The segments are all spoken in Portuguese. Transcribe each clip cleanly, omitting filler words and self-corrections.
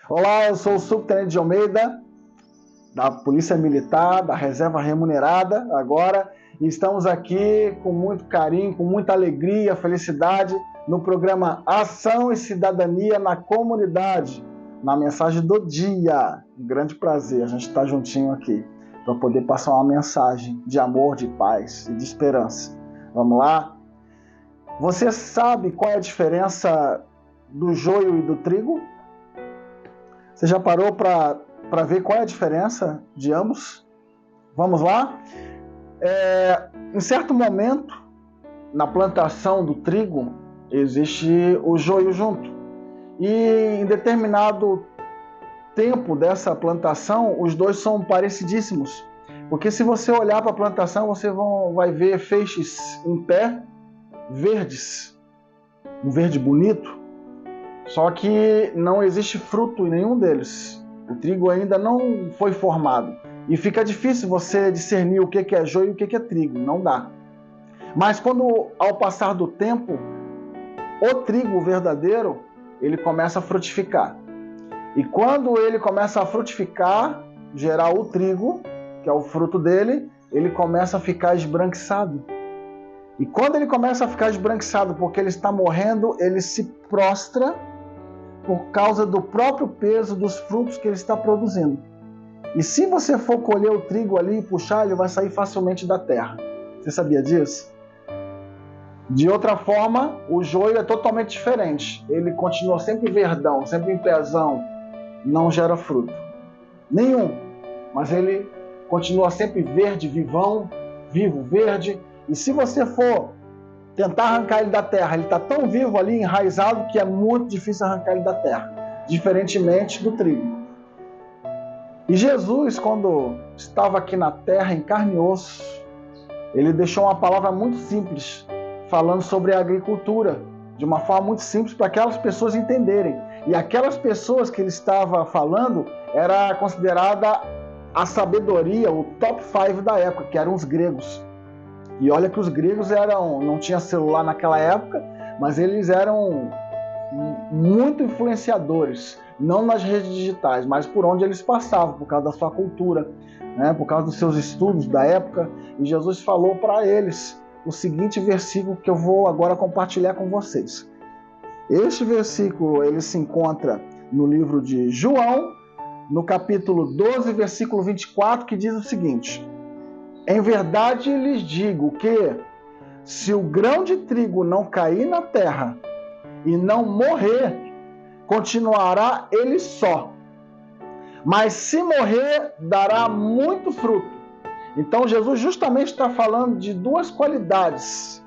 Olá, eu sou o subtenente de Almeida, da Polícia Militar, da Reserva Remunerada, agora, e estamos aqui com muito carinho, com muita alegria, felicidade, no programa Ação e Cidadania na Comunidade, na mensagem do dia. Um grande prazer a gente estar juntinho aqui, para poder passar uma mensagem de amor, de paz e de esperança. Vamos lá? Você sabe qual é a diferença do joio e do trigo? Você já parou para ver qual é a diferença de ambos? Vamos lá? Em certo momento, na plantação do trigo, existe o joio junto. E em determinado tempo dessa plantação, os dois são parecidíssimos. Porque se você olhar para a plantação, você vai ver feixes em pé, verdes. Um verde bonito. Só que não existe fruto em nenhum deles. O trigo ainda não foi formado. E fica difícil você discernir o que é joio e o que é trigo. Não dá. Mas quando, ao passar do tempo, o trigo verdadeiro, ele começa a frutificar. E quando ele começa a frutificar, gerar o trigo, que é o fruto dele, ele começa a ficar esbranquiçado. E quando ele começa a ficar esbranquiçado porque ele está morrendo, ele se prostra por causa do próprio peso dos frutos que ele está produzindo. E se você for colher o trigo ali e puxar, ele vai sair facilmente da terra. Você sabia disso? De outra forma, o joio é totalmente diferente. Ele continua sempre verdão, sempre em pezão, não gera fruto. Nenhum. Mas ele continua sempre verde, vivão, vivo, verde. E se você for tentar arrancar ele da terra, ele está tão vivo ali, enraizado, que é muito difícil arrancar ele da terra, diferentemente do trigo. E Jesus, quando estava aqui na terra, em carne e osso, ele deixou uma palavra muito simples, falando sobre a agricultura, de uma forma muito simples para aquelas pessoas entenderem. E aquelas pessoas que ele estava falando era considerada a sabedoria, o top 5 da época, que eram os gregos. E olha que os gregos não tinha celular naquela época, mas eles eram muito influenciadores, não nas redes digitais, mas por onde eles passavam, por causa da sua cultura, né, por causa dos seus estudos da época. E Jesus falou para eles o seguinte versículo que eu vou agora compartilhar com vocês. Este versículo ele se encontra no livro de João, no capítulo 12, versículo 24, que diz o seguinte: em verdade lhes digo que, se o grão de trigo não cair na terra e não morrer, continuará ele só. Mas se morrer, dará muito fruto. Então Jesus justamente está falando de duas qualidades.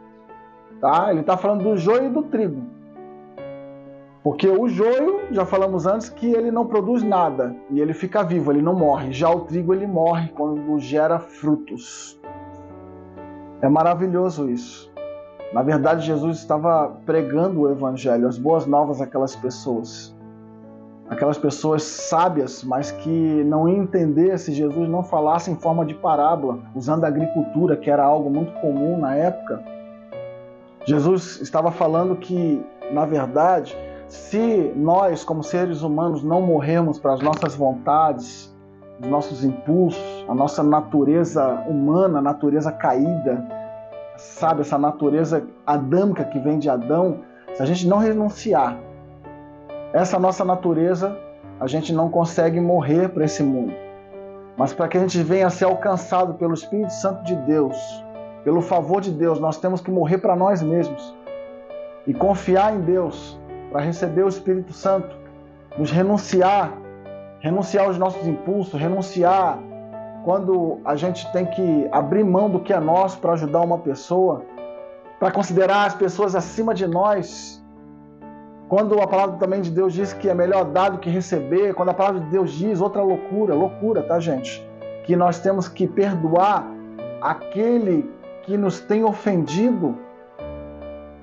Tá? Ele está falando do joio e do trigo. Porque o joio, já falamos antes, que ele não produz nada e ele fica vivo, ele não morre. Já o trigo, ele morre quando gera frutos. É maravilhoso isso. Na verdade, Jesus estava pregando o evangelho, as boas novas àquelas pessoas. Aquelas pessoas sábias, mas que não iam entender se Jesus não falasse em forma de parábola, usando a agricultura, que era algo muito comum na época. Jesus estava falando que, na verdade, se nós, como seres humanos, não morrermos para as nossas vontades, os nossos impulsos, a nossa natureza humana, a natureza caída, sabe, essa natureza adâmica que vem de Adão, se a gente não renunciar essa nossa natureza, a gente não consegue morrer para esse mundo. Mas para que a gente venha a ser alcançado pelo Espírito Santo de Deus, pelo favor de Deus, nós temos que morrer para nós mesmos e confiar em Deus para receber o Espírito Santo, nos renunciar aos nossos impulsos, renunciar quando a gente tem que abrir mão do que é nosso para ajudar uma pessoa, para considerar as pessoas acima de nós. Quando a palavra também de Deus diz que é melhor dar do que receber, quando a palavra de Deus diz outra loucura, tá, gente? Que nós temos que perdoar aquele que nos tem ofendido.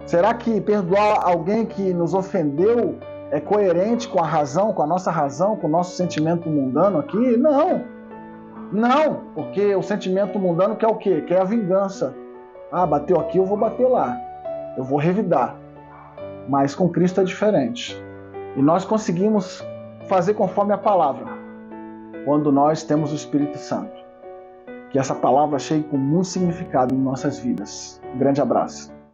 Será que perdoar alguém que nos ofendeu é coerente com a razão, com a nossa razão, com o nosso sentimento mundano aqui? Não. Não, porque o sentimento mundano quer o quê? Quer a vingança. Ah, bateu aqui, eu vou bater lá. Eu vou revidar. Mas com Cristo é diferente. E nós conseguimos fazer conforme a palavra, quando nós temos o Espírito Santo. Que essa palavra chegue com muito significado em nossas vidas. Um grande abraço.